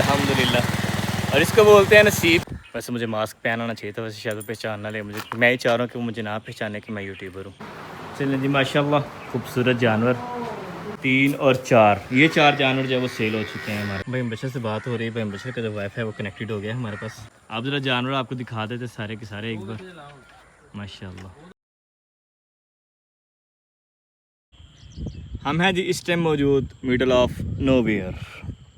अल्हम्दुलिल्लाह। और इसको बोलते हैं नसीब। वैसे मुझे मास्क पहनाना चाहिए था, वैसे शायद वो पहचान ना ले मुझे। मैं ही चाह रहा हूँ कि वो मुझे ना पहचाने कि मैं यूट्यूबर हूँ। चलें जी, माशाल्लाह खूबसूरत जानवर 3 और 4, ये 4 जानवर जो है वो सेल हो चुके हैं हमारे। भाई बशर से बात हो रही है, भाई बशर का जो वाईफाई वो कनेक्टेड हो गया है हमारे पास। आप ज़रा जानवर आपको दिखा देते सारे के सारे एक बार। माशाल्लाह हम हैं जी इस टाइम मौजूद मिडल ऑफ नोवेयर।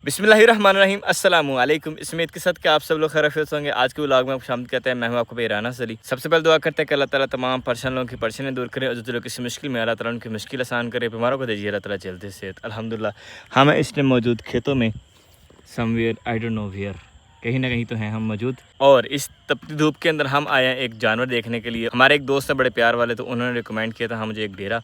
बिस्मिल्लाहिर्रहमानिर्रहीम, अस्सलाम वालेकुम। इस उम्मीद के साथ कि आप सब लोग खैरियत होंगे। आज के व्लॉग में आपको शामिल कहते हैं। मैं हूं आपको राना सली। सबसे पहले दुआ करते हैं कि अल्लाह ताला तमाम परेशान लोगों की परेशानी दूर करे और जो लोग किसी मुश्किल में अल्लाह ताला उनकी मुश्किल आसान करे। बीमारों को दीजिए अल्लाह ताला जल्दी सेहत। अल्हम्दुलिल्लाह हम इस टाइम मौजूद खेतों में, somewhere I don't know where, कहीं ना कहीं तो हैं हम मौजूद। और इस तपती धूप के अंदर हम आए हैं एक जानवर देखने के लिए। हमारे एक दोस्त है बड़े प्यार वाले, तो उन्होंने रिकमेंड किया था मुझे एक डेरा।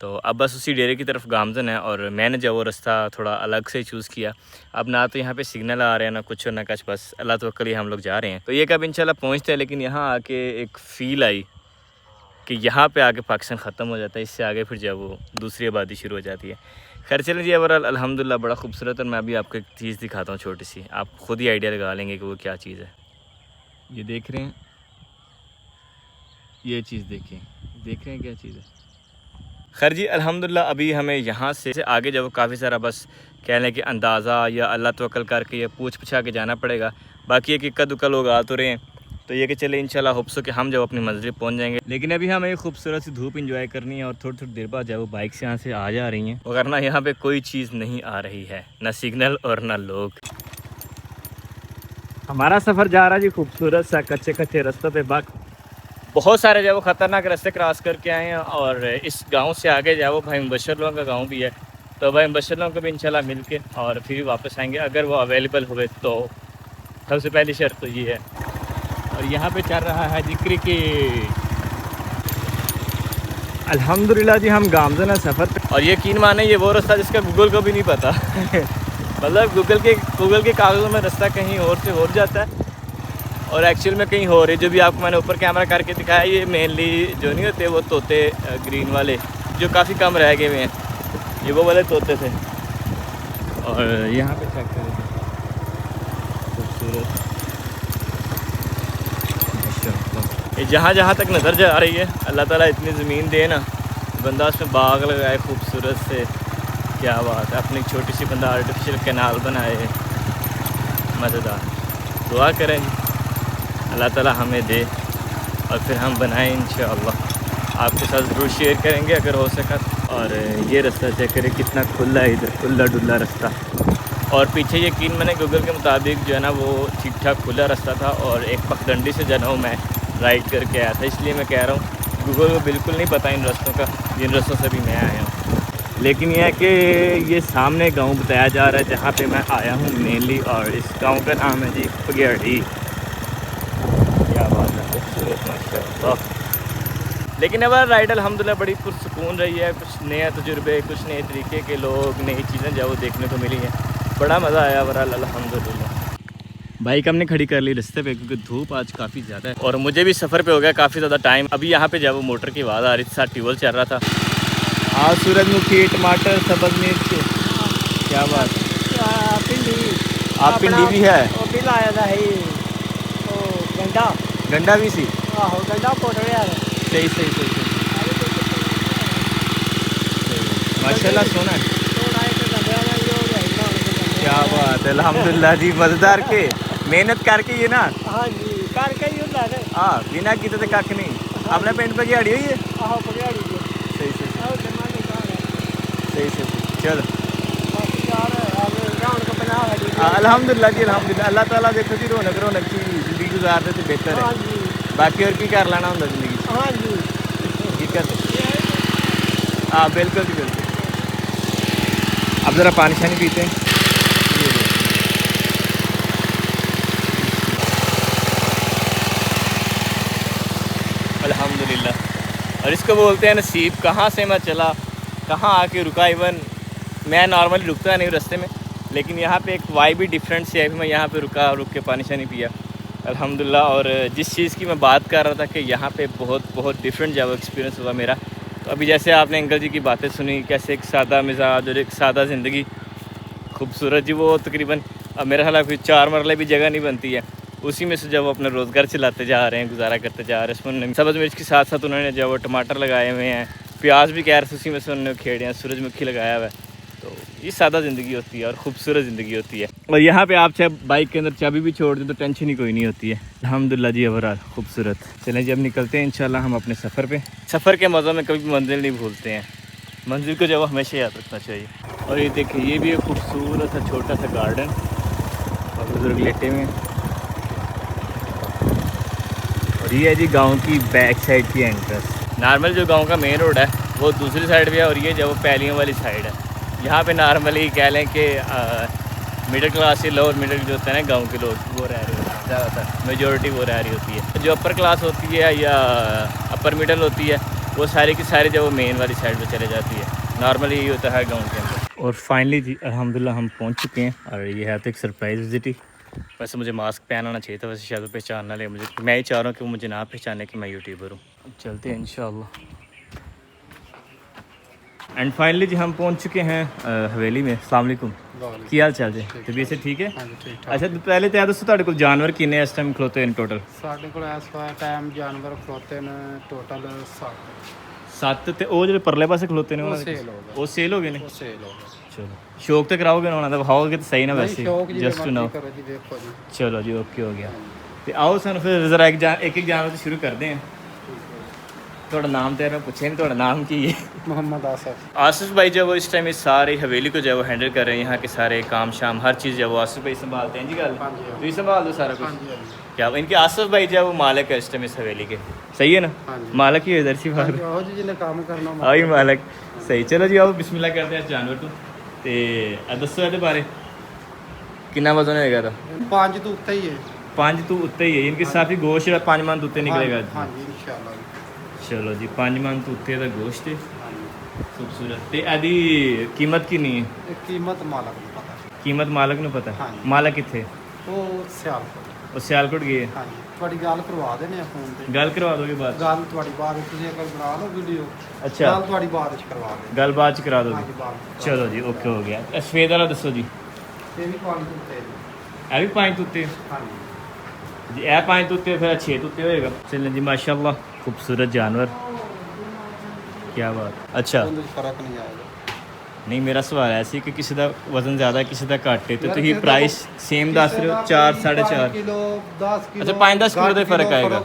तो अब बस उसी डेरे की तरफ गामजन है और मैंने जो वो रास्ता थोड़ा अलग से चूज़ किया। अब ना तो यहाँ पे सिग्नल आ रहे हैं ना कुछ ना कुछ, बस अल्लाह तो कल हम लोग जा रहे हैं। तो ये कब इंशाल्लाह पहुँचते हैं, लेकिन यहाँ आके एक फ़ील आई कि यहाँ पे आके पाकिस्तान ख़त्म हो जाता है, इससे आगे फिर जब वो दूसरी आबादी शुरू हो जाती है। खैर चलें जी, ओवरऑल अल्हम्दुलिल्लाह बड़ा खूबसूरत। और मैं अभी आपको एक चीज़ दिखाता हूँ छोटी सी, आप खुद ही आइडिया लगा लेंगे कि वो क्या चीज़ है। ये देख रहे हैं, ये चीज़ देख रहे हैं क्या चीज़ है। खैर जी अल्हम्दुलिल्लाह अभी हमें यहाँ से आगे जब काफ़ी सारा बस कह लें कि अंदाज़ा या अल्लाह तवक्कल करके या पूछ पूछा के जाना पड़ेगा। बाकी एक इक्का दुक्का लोग आ तो रहे हैं, तो ये कि चले इंशाल्लाह होप्स कि हम जब अपनी मंजिल पहुँच जाएंगे। लेकिन अभी हमें एक खूबसूरत सी धूप इंजॉय करनी है और थोड़ी थोड़ी देर बाद जब वो बाइक से यहाँ से आ जा रही हैं, वरना यहाँ पे कोई चीज़ नहीं आ रही है, ना सिग्नल और ना लोग। हमारा सफ़र जा रहा है जी खूबसूरत सा कच्चे कच्चे रास्तों पे। बहुत सारे जो वो ख़तरनाक रास्ते क्रॉस करके आए हैं और इस गांव से आगे जो वो भाई मुबशर लोगों का गांव भी है। तो भाई मुबशर लोगों को भी इंशाल्लाह मिल के और फिर वापस आएंगे अगर वो अवेलेबल हुए तो। सबसे पहली शर्त तो ये है। और यहाँ पे चल रहा है जी क्रिकेट। अल्हम्दुलिल्लाह जी हम गामजन है सफ़र पे। और यकीन माने ये वो रास्ता जिसका गूगल को भी नहीं पता मतलब गूगल के कागज़ों में रास्ता कहीं और से हो जाता है और एक्चुअल में कहीं हो रही। जो भी आपको मैंने ऊपर कैमरा करके दिखाया, ये मेनली जो नहीं होते वो तोते ग्रीन वाले जो काफ़ी कम रह गए हुए हैं, ये वो वाले तोते थे। और यहाँ पे चेक करें खूबसूरत, ये जहाँ जहाँ तक नज़र जा रही है अल्लाह ताला इतनी ज़मीन दे ना, बंदा उसमें बाग लगाए खूबसूरत से, क्या बात है। अपनी छोटी सी बंदा आर्टिफिशियल कैनाल बनाए, मज़ेदार। दुआ करें अल्लाह ताला हमें दे और फिर हम बनाएं इंशाअल्लाह। आपके साथ ज़रूर शेयर करेंगे अगर हो सका। और ये रास्ता चेक करें कितना खुला है, इधर खुला डुल्ला रास्ता। और पीछे यकीन मैंने गूगल के मुताबिक जो है ना वो ठीक ठाक खुला रास्ता था और एक पगडंडी से जो है वो मैं राइड करके आया था। इसलिए मैं कह रहा हूँ गूगल को बिल्कुल नहीं पता इन रास्तों का, जिन रास्तों से भी मैं आया हूँ। लेकिन यह है कि ये सामने गाँव बताया जा रहा है जहाँ पर मैं आया हूँ मेनली, और इस गाँव का नाम है जी पगेड़ी। क्या बात है, खूबसूरत माशाअल्लाह। लेकिन अब राइड अल्हम्दुलिल्लाह बड़ी पुरसुकून रही है। कुछ नए तजुर्बे, कुछ नए तरीके के लोग, नई चीज़ें जो वो देखने को मिली हैं, बड़ा मज़ा आया ओवरऑल अल्हम्दुलिल्लाह। बाइक हमने खड़ी कर ली रास्ते पे क्योंकि धूप आज काफ़ी ज़्यादा है और मुझे भी सफ़र पे हो गया काफ़ी ज़्यादा टाइम। अभी यहाँ पे जब वो मोटर की आवाज़ आ रही थी, साथ ट्यूबवेल चल रहा था। आज सूरजमुखी, टमाटर, सब्ज़ मिर्च, क्या बात है। आप पिंडी भी है, गंडा भी सी। सही सही सही माशाल्लाह, सोना है। क्या बात है, अल्हम्दुलिल्लाह जी। मज़ेदार के मेहनत करके ये ना हाँ बिना की तो कख नहीं। अपने पिंड पर दिहाड़ी हुई है। सही सही सही सही चलो अल्हम्दुलिल्लाह जी अल्हम्दुलिल्लाह। अल्लाह ताला देखो जी रौनक रौनक की ज़िंदगी गुजारते तो बेहतर है। बाकी और की कर लेना होंगे ज़िंदगी। हाँ जी ठीक है। हाँ बिल्कुल जी बिल्कुल। अब ज़रा पानी शानी पीते हैं। अल्हम्दुलिल्लाह। और इसको बोलते हैं नसीब। कहाँ से मैं चला, कहाँ आके रुका। इवन मैं नॉर्मली रुकता नहीं रास्ते में, लेकिन यहाँ पे एक वाइब भी डिफरेंट से है। मैं यहाँ पे रुक के पानी शानी पिया अल्हम्दुलिल्लाह। और जिस चीज़ की मैं बात कर रहा था कि यहाँ पे बहुत डिफरेंट जब एक्सपीरियंस हुआ मेरा, तो अभी जैसे आपने अंकल जी की बातें सुनी, कैसे एक सादा मिजाज और एक सादा ज़िंदगी खूबसूरत जी, वो तकरीबन अब मेरा ख्याल कोई 4 मरले भी जगह नहीं बनती है, उसी में से जब वो अपना रोज़गार चलाते जा रहे हैं, गुजारा करते जा रहे हैं। इसमें उन्होंने सब्ज़ मिर्च के साथ साथ उन्होंने जो वो टमाटर लगाए हुए हैं, प्याज भी कह रहे थे, उसी में से उन्होंने खेड़े हैं, सूरजमुखी लगाया हुआ है। तो ये सादा ज़िंदगी होती है और ख़ूबसूरत ज़िंदगी होती है। और यहाँ पे आप चाहे बाइक के अंदर चाबी भी छोड़ दें तो टेंशन ही कोई नहीं होती है। अल्हम्दुलिल्लाह जी, ओवरऑल खूबसूरत। चलें जी, अब निकलते हैं इंशाल्लाह हम अपने सफ़र पे। सफ़र के मज़ों में कभी मंजिल नहीं भूलते हैं, मंजिल को जो वो हमेशा याद रखना चाहिए। और ये देखिए, ये भी एक खूबसूरत सा छोटा सा गार्डन और बुजुर्ग लेटे हुए हैं। और ये है जी गाँव की बैक साइड की एंट्रेंस। नॉर्मल जो गाँव का मेन रोड है वो दूसरी साइड पे है, और ये जो पैलियों वाली साइड है। यहाँ पे नॉर्मली कह लें कि मिडिल क्लास से लोअर मिडिल जो होते हैं ना गांव के लोग, वो रह रहे होते हैं ज़्यादातर, मेजॉरिटी वो रह रही होती है। जो अपर क्लास होती है या अपर मिडिल होती है वो सारी की सारी जो वो मेन वाली साइड पे चले जाती है। नॉर्मली यही होता है गाँव के अंदर। और फाइनली जी अल्हम्दुलिल्लाह हम पहुँच चुके हैं, और ये है तो एक सरप्राइज़ विजिट ही। वैसे मुझे मास्क पहनाना चाहिए था, वैसे शायद पहचान ना ले मुझे, मैं ही चाह रहा हूँ कि वो मुझे ना पहचाने कि मैं यूट्यूबर हूँ। अब चलते हैं इंशाल्लाह। एंड फाइनली जी हम पहुंच चुके हैं हवेली में। अस्सलाम वालेकुम, की हाल चाल जी? तबीयत से ठीक है? अच्छा, तो पहले तो दसो ਤੁਹਾਡੇ ਕੋਲ जानवर किन्ने इस टाइम खलोते हैं टोटल? ਸਾਡੇ ਕੋਲ ਇਸ ਟਾਈਮ ਜਾਨਵਰ ਖਲੋਤੇ ਨੇ ਟੋਟਲ 7 ਤੇ ਉਹ ਜਿਹੜੇ ਪਰਲੇ ਪਾਸੇ ਖਲੋਤੇ ਨੇ ਉਹ ਉਹਨਾਂ ਦੇ ਸੇਲ ਹੋ ਗਏ। ਉਹ ਸੇਲ ਹੋ ਗਏ ਨੇ? ਉਹ ਸੇਲ ਹੋ ਗਏ। ਚਲੋ ਸ਼ੌਕ ਤੇ ਕਰਾਓਗੇ ਨਾ ਉਹਨਾਂ ਦਾ, ਵਿਖਾਓਗੇ ਤਾਂ ਸਹੀ ਨਾ ਵੈਸੇ, ਸ਼ੌਕ ਜੀ ਜਸਟ ਟੂ ਨੋ। ਕਰੋ ਜੀ, ਵੇਖੋ ਜੀ। ਚਲੋ ਜੀ, ਓਕੇ ਹੋ ਗਿਆ। ਤੇ ਆਓ ਸਾਨੂੰ ਫਿਰ ਜ਼ਰਾ ਇੱਕ ਇੱਕ ਜਾਨਵਰ ਤੋਂ ਸ਼ੁਰੂ ਕਰਦੇ ਹਾਂ। थोड़ा नाम तेरा पूछे नहीं, थोड़ा नाम की है? मोहम्मद आसिफ। आसिफ भाई जो वो इस टाइम इस सारी हवेली को जो है वो हैंडल कर रहे हैं, यहाँ के सारे काम शाम हर चीज़ जो वो आसिफ भाई संभालते हैं जी। गल तो संभाल दो सारा कुछ क्या? इनके आसिफ भाई जो है वो मालिक है इस टाइम इस हवेली के, सही है ना? मालिक ही इधर सी बाहर काम करना आई मालिक, सही। चलो जी आओ बिस्मिल्लाह करते हैं जानवर तो। दसो ये बारे कितना वजन होएगा? तो 5 तो उत्ते ही है। 5 तो उत्ते ही है, इनके साथ ही गोश्त 5 मन तो उत्ते निकलेगा। हाँ जी इंशाल्लाह। चलो जी, 5 मन तो उत्ते का गोश्त है, खूबसूरत। ते आदि कीमत की नहीं है? कीमत मालक को पता है। कीमत मालक ਨੂੰ ਪਤਾ? हाँ ਮਾਲਕ ਕਿੱਥੇ? ਉਹ ਸਿਆਲਕੋਟ। ਉਹ ਸਿਆਲਕੋਟ ਗਏ? ਹਾਂ ਜੀ, ਤੁਹਾਡੀ ਗੱਲ ਕਰਵਾ ਦੇਣੇ ਆ ਫੋਨ ਤੇ। ਗੱਲ ਕਰਵਾ ਦੋਗੇ ਬਾਅਦ? ਗੱਲ ਤੁਹਾਡੀ ਬਾਅਦ ਵਿੱਚ ਤੁਸੀਂ ਅਗਰ ਬਣਾ ਲਓ ਵੀਡੀਓ। ਅੱਛਾ, ਗੱਲ ਤੁਹਾਡੀ ਬਾਅਦ ਵਿੱਚ ਕਰਵਾ ਦੇ। ਗੱਲ ਬਾਅਦ ਚ ਕਰਾ ਦੋਗੇ? ਹਾਂ ਜੀ ਬਾਅਦ। ਚਲੋ ਜੀ, ਓਕੇ ਹੋ ਗਿਆ। ਸਫੇਦ ਵਾਲਾ ਦੱਸੋ ਜੀ। ਇਹ ਵੀ 5 ਤੋਂ ਉੱਤੇ ਹੈ। ਇਹ ਵੀ 5 ਤੋਂ ਉੱਤੇ? ਹਾਂ ਜੀ ਜੀ ਇਹ 5 ਤੋਂ ਉੱਤੇ, ਫਿਰ 6 ਤੋਂ ਉੱਤੇ ਹੋਏਗਾ। चलें जी, माशाल्लाह खूबसूरत जानवर, क्या बात। अच्छा, फर्क नहीं आएगा। नहीं मेरा सवाल ऐसी कि किसी का वजन ज़्यादा है किसी का घट है, तो तुम प्राइस सेम दस रहे हो? 4 4.5 किलो 10 किलो। अच्छा, 5-10 किलो का फर्क आएगा?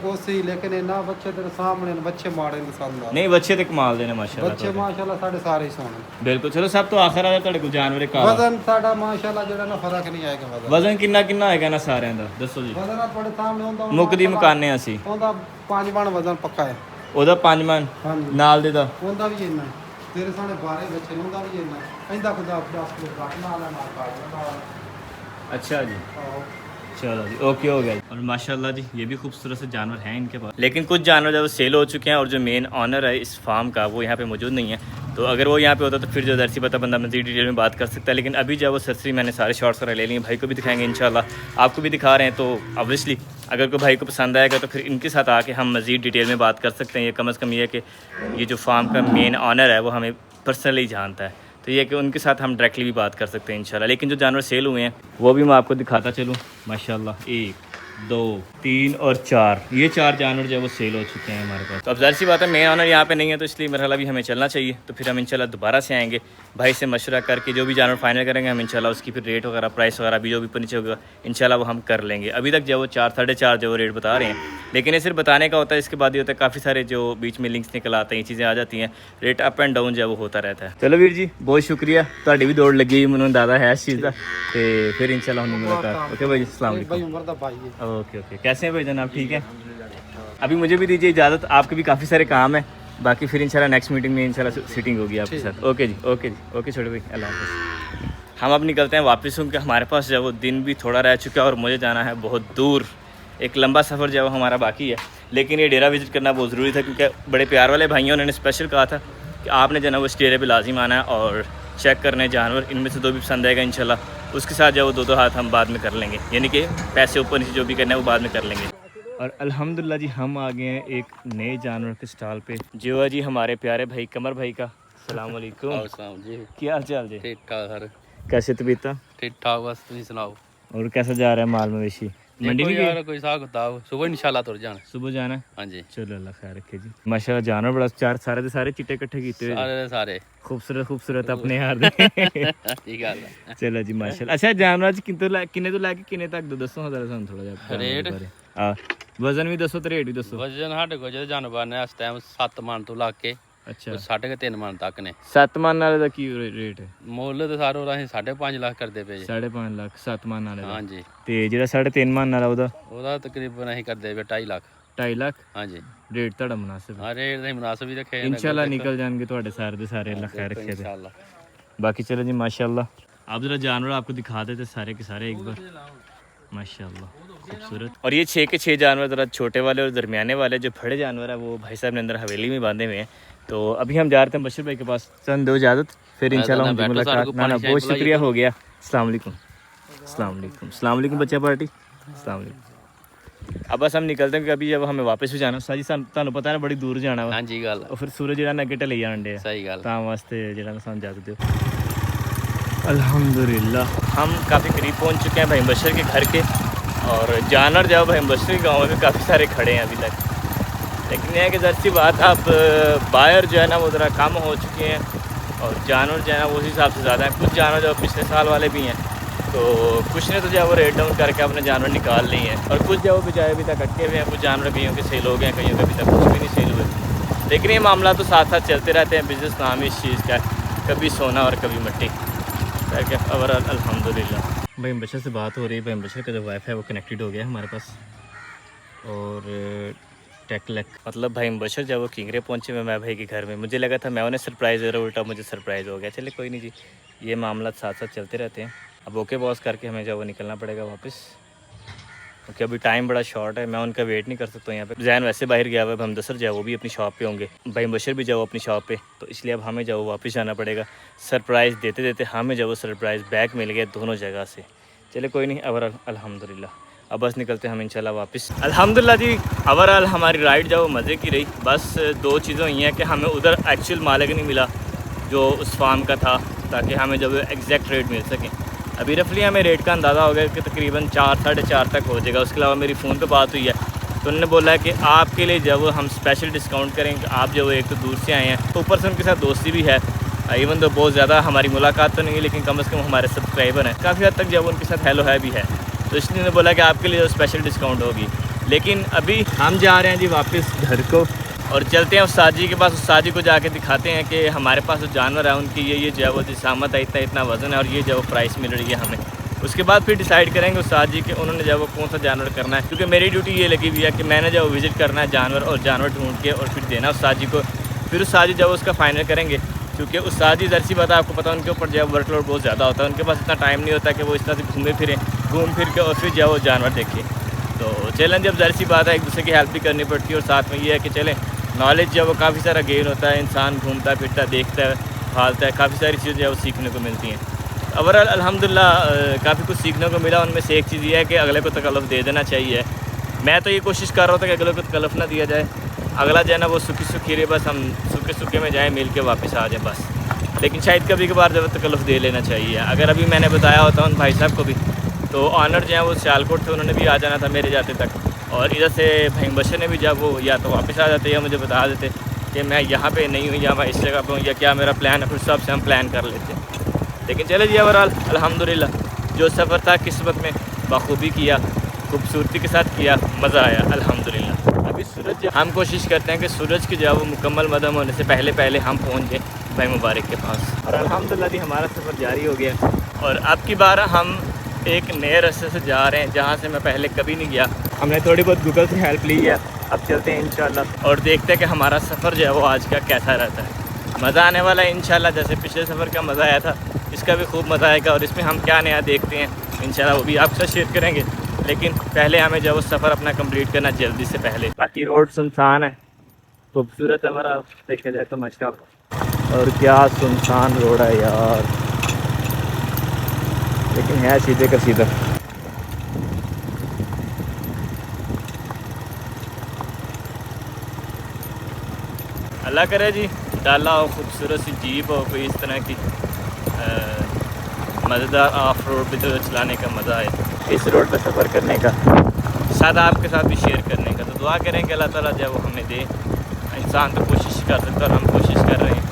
लेकिन ना बच्चे तेरे सामने बच्चे माड़े पसंद आ। नहीं बच्चे तो कमाल देने माशाल्लाह, बच्चे माशाल्लाह साढ़े सारे सोने। बिल्कुल। चलो सब तो आखिर आ ਤੁਹਾਡੇ ਕੋਲ जानवर का वजन साडा माशाल्लाह ਜਿਹੜਾ ਨਾ ਫਰਕ ਨਹੀਂ ਆਏਗਾ। वजन ਕਿੰਨਾ ਕਿੰਨਾ ਹੋਏਗਾ ਨਾ ਸਾਰਿਆਂ ਦਾ ਦੱਸੋ ਜੀ। वजन ਤੁਹਾਡੇ ਸਾਹਮਣੇ ਹੁੰਦਾ ਮੁਕਦੀ ਮਕਾਨੇ ਅਸੀਂ ਉਹਦਾ 5 ਮਣ ਵਜ਼ਨ ਪੱਕਾ ਹੈ। ਉਹਦਾ 5 ਮਣ ਨਾਲ ਦੇ ਦਾ ਉਹਦਾ ਵੀ ਇੰਨਾ ਤੇਰੇ ਸਾਹਮਣੇ 12 ਬੱਚੇ ਨੇ, ਉਹਦਾ ਵੀ ਇੰਨਾ ਇਹਦਾ ਖੁਦਾ 10 ਕਿਲੋ ਘੱਟ ਨਾਲ ਨਾਲ ਕਾਟ। अच्छा जी, चलो जी, ओके हो गया। और माशाल्लाह जी ये भी खूबसूरत से जानवर हैं इनके पास, लेकिन कुछ जानवर जब सेल हो चुके हैं और जो मेन ऑनर है इस फार्म का वो यहाँ पे मौजूद नहीं है। तो अगर वो यहाँ पे होता तो फिर जो दरसी पता बंदा मज़ीद डिटेल में बात कर सकता है। लेकिन अभी जो वो सरसरी मैंने सारे शॉर्ट्स वगैरह ले लिए, भाई को भी दिखाएंगे इंशाल्लाह, आपको भी दिखा रहे हैं। तो ऑब्वियसली अगर कोई भाई को पसंद आएगा तो फिर इनके साथ आके हम मज़ीद डिटेल में बात कर सकते हैं। ये कम अज़ कम ये है कि ये जो फार्म का मेन ऑनर है वो हमें पर्सनली जानता है, तो ये कि उनके साथ हम डायरेक्टली भी बात कर सकते हैं इंशाल्लाह। लेकिन जो जानवर सेल हुए हैं वो भी मैं आपको दिखाता चलूँ। माशाल्लाह 1 2 3 और 4, ये 4 जानवर जो है वो सेल हो चुके हैं हमारे पास। तो अब ज़ाहिर सी बात है मेन ऑनर यहाँ पे नहीं है, तो इसलिए मरहला भी हमें चलना चाहिए। तो फिर हम इंशाल्लाह दोबारा से आएंगे, भाई से मशवरा करके जो भी जानवर फाइनल करेंगे हम इंशाल्लाह उसकी फिर रेट वगैरह प्राइस वगैरह भी जो भी ऊपर नीचे होगा इंशाल्लाह वो हम कर लेंगे। अभी तक जो वो 4 4.5 जो रेट बता रहे हैं, लेकिन ये सिर्फ बताने का होता है, इसके बाद ये होता है काफ़ी सारे जो बीच में लिंक्स निकल आते हैं, ये चीज़ें आ जाती हैं, रेट अप एंड डाउन जो है वो होता रहता है। चलो वीर जी बहुत शुक्रिया, ਤੁਹਾਡੀ भी दौड़ लगी मैंने अंदाजा है इस चीज़ का। तो फिर इंशाल्लाह होनी मुलाकात। ओके भाई, अस्सलाम वालेकुम। भाई उम्र दा भाई है। ओके ओके, कैसे हैं भाई जनाब? ठीक है। अभी मुझे भी दीजिए इजाज़त, आपके भी काफ़ी सारे काम है, बाकी फिर इंशाल्लाह नेक्स्ट मीटिंग में इंशाल्लाह सीटिंग होगी आपके साथ। ओके जी, ओके जी, ओके छोटे भाई, अल्लाह हाफ़िज़। हम अब निकलते हैं वापस, क्योंकि हमारे पास जो है वो दिन भी थोड़ा रह चुका है और मुझे जाना है बहुत दूर, एक लंबा सफ़र जो है हमारा बाकी है। लेकिन ये डेरा विज़िट करना बहुत ज़रूरी था, क्योंकि बड़े प्यार वाले भाइयों ने स्पेशल कहा था कि आपने जो है वो इस डेरे पर लाजिम आना है और चेक करने जानवर, इनमें से 2 भी पसंद आएगा इंशाल्लाह, उसके साथ जो वो 2 हाथ हम बाद में कर लेंगे, यानी कि पैसे ऊपर नीचे जो भी करना है वो बाद में कर लेंगे। और अल्हम्दुलिल्लाह जी हम आ गए हैं एक नए जानवर के स्टॉल पे, जो है जी हमारे प्यारे भाई कमर भाई का। अस्सलाम वालेकुम जी, क्या हाल चाल जी? ठीक ठाक सर। कैसे तबीयत? ठीक ठाक, बस तुम सुनाओ। और कैसा जा रहा है माल मवेशी? मंडी नहीं यार गई? कोई हिसाब किताब सुबह इंशाल्लाह तुर जाना। सुबह जाना है? हाँ जी चलो अल्लाह खैर रखे जी। माशाल्लाह जानवर बड़ा चार सारे दे सारे चिट्टे इकट्ठे कीते हुए सारे दे सारे खूबसूरत खूबसूरत अपने यार दे ठीक गल है। चलो जी माशाल्लाह। अच्छा जानवर च किन्ने तो लैके किन्ने तक दसो जरा सानू थोड़ा जिहा रेट? हां वजन भी दसो ते रेट भी दसो। वजन साढ़े को जो जानवर ने इस टाइम 7 मन तो ला के अच्छा 3.5 मन तक ने। 7 मन वाले दा की रेट है? मुੱਲ ਤੇ ਸਾਰੋ ਅਸੀਂ 5.5 ਲੱਖ ਕਰਦੇ ਪਏ ਜੀ। 5.5 ਲੱਖ 7 मन वाले दा। ਹਾਂਜੀ ਤੇ ਜਿਹੜਾ 3.5 मन वाला ਉਹਦਾ ਉਹਦਾ ਤਕਰੀਬਨ ਅਸੀਂ ਕਰਦੇ ਪਏ 2.5 ਲੱਖ। 2.5 ਲੱਖ ਹਾਂਜੀ ਰੇਟ ਤੁਹਾਡਾ ਮੁਨਾਸਿਬ ਹੈ। ਹਾਂ ਰੇਟ ਦੇ ਮੁਨਾਸਬ ਹੀ ਰੱਖੇ ਨੇ। इंशाल्लाह निकल जाएंगे ਤੁਹਾਡੇ ਸਾਰੇ ਦੇ ਸਾਰੇ अल्लाह खैर रखे थे। इंशाल्लाह। बाकी चलो जी माशाल्लाह। आप जरा जानवर आपको दिखा देते सारे के सारे एक बार माशाल्लाह खूबसूरत। और ये 6 के 6 जानवर ज़रा छोटे वाले और दरमियाने वाले जो बड़े जानवर है वो भाई साहब ने अंदर हवेली में बांधे हुए हैं। तो अभी हम जा रहे थे बशीर भाई के पास, चंद दो इजाज़त फिर इंशाल्लाह होगी मुलाकात। ना ना बहुत शुक्रिया हो गया। अस्सलाम वालेकुम अस्सलाम वालेकुम अस्सलाम वालेकुम बच्चा पार्टी अस्सलाम वालेकुम। अब बस हम निकलते हैं कि अभी जब हमें वापस भी जाना साजी ਤੁਹਾਨੂੰ ਪਤਾ ਹੈ ਨਾ बड़ी दूर जाना ਵਾ। ਹਾਂਜੀ ਗੱਲ और फिर सूरज ਜਿਹੜਾ ਨਾ ਅੱਗੇ ਢਲੇ ਜਾਂਦੇ ਆ ਸਹੀ ਗੱਲ। ਤਾਂ ਵਾਸਤੇ ਜਿਹੜਾ ਸਾਨੂੰ इजाज़त ਦਿਓ। अल्हम्दुलिल्लाह हम काफ़ी करीब पहुंच चुके हैं भाई बशर के घर के। और जानवर जो भाई बशर के गाँव में काफ़ी सारे खड़े हैं अभी तक। लेकिन यह है कि ज़रूरी बात अब बायर जो है ना वो ज़रा कम हो चुके हैं और जानवर जो है ना वो उस हिसाब से ज़्यादा हैं। कुछ जानवर जो पिछले साल वाले भी हैं तो कुछ ने तो जो है वो रेट डाउन करके अपने जानवर निकाल लिए हैं और कुछ जो वो बेचारे अभी तक अटके हुए हैं। कुछ जानवर कईयों के सेल हो गए हैं, कईयों के अभी तक कुछ भी नहीं सेल हुए। लेकिन ये मामला तो साथ साथ चलते रहते हैं। बिज़नेस नाम इस चीज़ का है, कभी सोना और कभी मिट्टी। और अल्हम्दुलिल्लाह भाई बशर से बात हो रही है। भाई बशर का जो वाईफाई वो कनेक्टेड हो गया है हमारे पास। और टेकलेक मतलब भाई बशर जब वो किंगरे पहुंचे मैं भाई के घर में, मुझे लगा था मैं उन्हें सरप्राइज़ दे रहा हूँ, उल्टा मुझे सरप्राइज़ हो गया। चलिए कोई नहीं जी, ये मामला साथ साथ चलते रहते हैं। अब ओके बॉस करके हमें जब वो निकलना पड़ेगा वापस, क्योंकि अभी टाइम बड़ा शॉर्ट है। मैं उनका वेट नहीं कर सकता यहाँ पे। जैन वैसे बाहर गया हुआ है, हम दसर जाओ वो भी अपनी शॉप पे होंगे, भाई बशर भी जाओ अपनी शॉप पे, तो इसलिए अब हमें जाओ वापस जाना पड़ेगा। सरप्राइज़ देते देते हमें जब वो सरप्राइज़ बैक मिल गया दोनों जगह से। चले कोई नहीं, अवरऑल अल्हम्दुलिल्लाह अब बस निकलते हैं हम इंशाल्लाह वापस। अल्हम्दुलिल्लाह जी ओवरऑल हमारी राइड जो मज़े की रही। बस दो चीज़ें हुई हैं कि हमें उधर एक्चुअल मालिक नहीं मिला जो उस फार्म का था, ताकि हमें जब एग्जैक्ट रेट मिल सके। अभी रफली हमें रेट का अंदाज़ा हो गया कि तकरीबन 4 साढ़े 4 तक हो जाएगा। उसके अलावा मेरी फ़ोन पे बात हुई है तो उन्होंने बोला है कि आपके लिए जब हम स्पेशल डिस्काउंट करेंगे। आप जो एक तो दूर से आए हैं तो ऊपर से उनके साथ दोस्ती भी है। इवन तो बहुत ज़्यादा हमारी मुलाकात तो नहीं है लेकिन कम से कम हमारे सब्सक्राइबर हैं, काफ़ी हद तक जब उनके साथ हेलो है भी है। तो इसलिए उन्होंने बोला कि आपके लिए स्पेशल डिस्काउंट होगी। लेकिन अभी हम जा रहे हैं जी वापस घर को और चलते हैं उस्ताद जी के पास। उस्ताद जी को जाके दिखाते हैं कि हमारे पास जो जानवर है उनकी ये जो है वो जिसामत है, इतना वज़न है और ये जो वो प्राइस मिल रही है हमें। उसके बाद फिर डिसाइड करेंगे उस्ताद जी कि उन्होंने जो वो कौन सा जानवर करना है, क्योंकि मेरी ड्यूटी ये लगी हुई है कि मैंने जो विज़िट करना है जानवर और जानवर ढूंढ के और फिर देना उस्ताद जी को। फिर उस्ताद जी जब उसका फ़ाइनल करेंगे, क्योंकि उस्ताद जी जर्सी बात है आपको पता है उनके ऊपर जो वर्कलोड बहुत ज़्यादा होता है। उनके पास इतना टाइम नहीं होता कि वो इस तरह से घूम फिर के और फिर जो वो जानवर देखें। तो चलें, जब जर्सी बात है एक दूसरे की हेल्प भी करनी पड़ती है और साथ में ये है कि चलें नॉलेज जब वो काफ़ी सारा गेन होता है, इंसान घूमता फिरता देखता है भालता है, काफ़ी सारी चीज़ें वो सीखने को मिलती हैं। ओवरऑल अल्हम्दुलिल्लाह काफ़ी कुछ सीखने को मिला। उनमें से एक चीज़ ये है कि अगले को तकल्लुफ़ दे देना चाहिए। मैं तो ये कोशिश कर रहा था कि अगले को तकल्लुफ़ ना दिया जाए, अगला जो है ना वो सुखी सुखी रहे, बस हम सूखे सूखे में जाएँ मिल के वापस आ जाए बस। लेकिन शायद कभी कभार जब तकल्लुफ़ दे लेना चाहिए। अगर अभी मैंने बताया होता उन भाई साहब को भी तो ऑनर जो है वो सियालकोट थे, उन्होंने भी आ जाना था मेरे जाते तक। और इधर से भाई बशर ने भी जब वो या तो वापस आ जाते या मुझे बता देते कि मैं यहाँ पे नहीं हूँ या मैं इस जगह पे हूँ या क्या मेरा प्लान है, फिर सब से हम प्लान कर लेते। लेकिन चले जी ओवरऑल अल्हम्दुलिल्लाह जो सफ़र था किस्मत में बखूबी किया, खूबसूरती के साथ किया, मज़ा आया अल्हम्दुलिल्लाह। अभी सूरज हम कोशिश करते हैं कि सूरज की जो वो मुकम्मल मदम होने से पहले हम पहुँच जाए भाई मुबारक के पास। और अल्हम्दुलिल्लाह जी हमारा सफ़र जारी हो गया और अब की बार हम एक नए रास्ते से जा रहे हैं जहाँ से मैं पहले कभी नहीं गया। हमने थोड़ी बहुत गूगल से हेल्प ली है। अब चलते हैं इंशाल्लाह और देखते हैं कि हमारा सफ़र जो है वो आज का कैसा रहता है। मज़ा आने वाला है इंशाल्लाह। जैसे पिछले सफ़र का मज़ा आया था इसका भी खूब मज़ा आएगा और इसमें हम क्या नया देखते हैं इंशाल्लाह वो भी आपके साथ शेयर करेंगे। लेकिन पहले हमें जब वो सफ़र अपना कंप्लीट करना जल्दी से पहले। बाकी रोड सुनसान है, खूबसूरत है हमारा देखा जाए तो मचका। और क्या सुनसान रोड है यार, लेकिन है सीधे का सीधा। अल्लाह करे जी डाला हो खूबसूरत सी जीप हो कोई इस तरह की मज़ेदार ऑफ रोड पे तो चलाने का मज़ा आए। इस रोड पर सफ़र करने का, साथ आपके साथ भी शेयर करने का। तो दुआ करें कि अल्लाह ताला जो है वो हमें दे। इंसान तो कोशिश कर सकता है और हम कोशिश कर रहे हैं,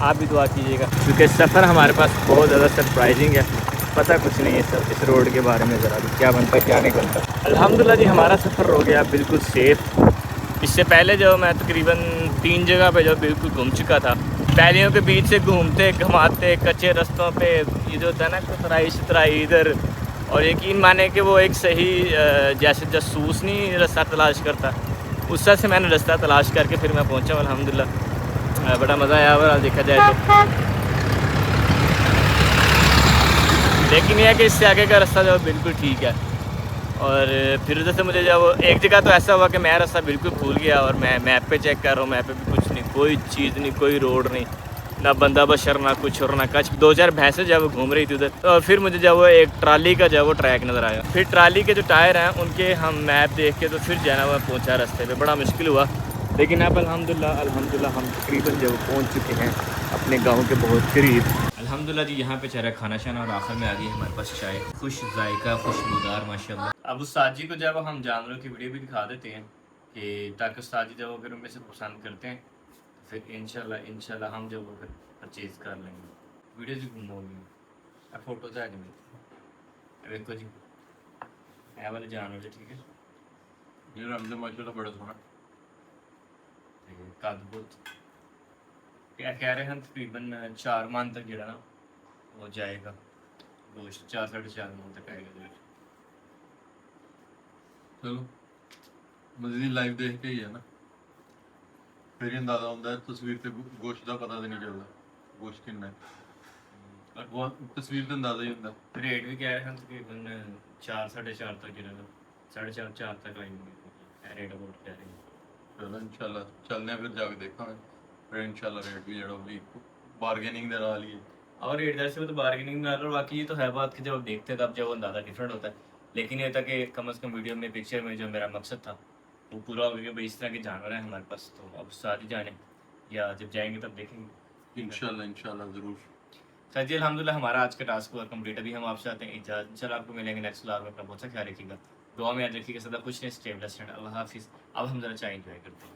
आप भी दुआ कीजिएगा, क्योंकि सफ़र हमारे पास बहुत ज़्यादा सरप्राइजिंग है। पता कुछ नहीं है सर इस रोड के बारे में, ज़रा भी क्या बनता है क्या नहीं बनता। अल्हम्दुलिल्लाह जी हमारा सफ़र हो गया बिल्कुल सेफ़। इससे पहले जो मैं तकरीबन 3 जगह पे जो बिल्कुल घूम चुका था, पहलियों के बीच से घूमते घुमाते कच्चे रास्तों पे, ये जो होता है ना कतराई शतराई इधर, और यकीन माने कि वो एक सही जैसे जासूस नहीं रास्ता तलाश करता, उस तरह से मैंने रास्ता तलाश करके फिर मैं पहुंचा। अल्हम्दुलिल्लाह बड़ा मज़ा आया और देखा जाए तो। लेकिन यह है कि इससे आगे का रास्ता जो बिल्कुल ठीक है। और फिर जैसे मुझे जब एक जगह तो ऐसा हुआ कि मैं रास्ता बिल्कुल भूल गया और मैं मैप पे चेक कर रहा हूँ, मैप पे भी कुछ नहीं, कोई चीज़ नहीं, कोई रोड नहीं, ना बंदा बशर ना कुछ और ना कच। 2-4 भैंसें जब घूम रही थी उधर, तो फिर मुझे जब वो एक ट्राली का जो वो ट्रैक नज़र आया, फिर ट्राली के जो टायर हैं उनके हम मैप देख के तो फिर जाना हुआ पहुँचा रास्ते पे, बड़ा मुश्किल हुआ। लेकिन अब अल्हम्दुलिल्लाह हम तकरीबन जब पहुँच चुके हैं अपने गाँव के बहुत करीब। अल्हम्दुलिल्लाह जी यहाँ पे चल रहा खाना शाना और आखिर में आ गई हमारे पास चाय, खुश जायका खुशबूदार माशाल्लाह। अब उस्ताद जी को जब हम जानवरों की वीडियो भी दिखा देते हैं कि ताकि उस्ताद जी जब अगर उनमें से पसंद करते हैं तो फिर इंशाल्लाह हम जब फिर परचेज कर लेंगे। वीडियो जी घूमोगी फोटो तो है नहीं, देखो जी है वाले जानवर जी, ठीक है ये रमज़ान माशाल्लाह बड़ा सोना कादबुत क्या कह रहे हैं तकरीबन 4 मान तक जरा ना हो जाएगा गोश्त, 4-4.5 मान तक आएगा गोश्त। चलो मज़ीद लाइव देख के ही है ना, फिर अंदाजा होता है। तस्वीर से गोश्त का पता तो नहीं चलता गोश्त कितना है, और वो तस्वीर से अंदाजा ही होता है। रेट भी कह रहे हैं तकरीबन 4-4.5 तक गिरा, 4.5 तक आएंगे रेट अबाउट कह रहे हैं। चलो इंशाल्लाह चलने फिर जाके देखा मैं, फिर इंशाल्लाह रेट भी जड़ा भी बार्गेनिंग दे रहा लिए और रेट दर से वो तो बार्गेनिंग में, और बाकी ये तो है बात कि जब आप देखते हैं तब जब वो अंदाज़ा डिफरेंट होता है। लेकिन ये था कि कम से कम वीडियो में पिक्चर में जो मेरा मकसद था वो पूरा हो गया। भाई इस तरह के जानवर हैं हमारे पास, तो अब साथ ही जाने या जब जाएंगे तब देखेंगे इंशाल्लाह ज़रूर। सर जी अल्हम्दुलिल्लाह हमारा आज का टास्क हुआ कंप्लीट। अभी हम आपसे आते हैं इजाज़त, इंशाल्लाह आपको मिलेंगे नेक्स्ट व्लॉग में। अपना बहुत सा ख्याल रखिएगा, दुआ में याद रखिएगा, सदा खुश रहें, स्टे ब्लेस्ड रहें। अल्लाह हाफिज़। अब हम ज़रा चाय एंजॉय करते हैं।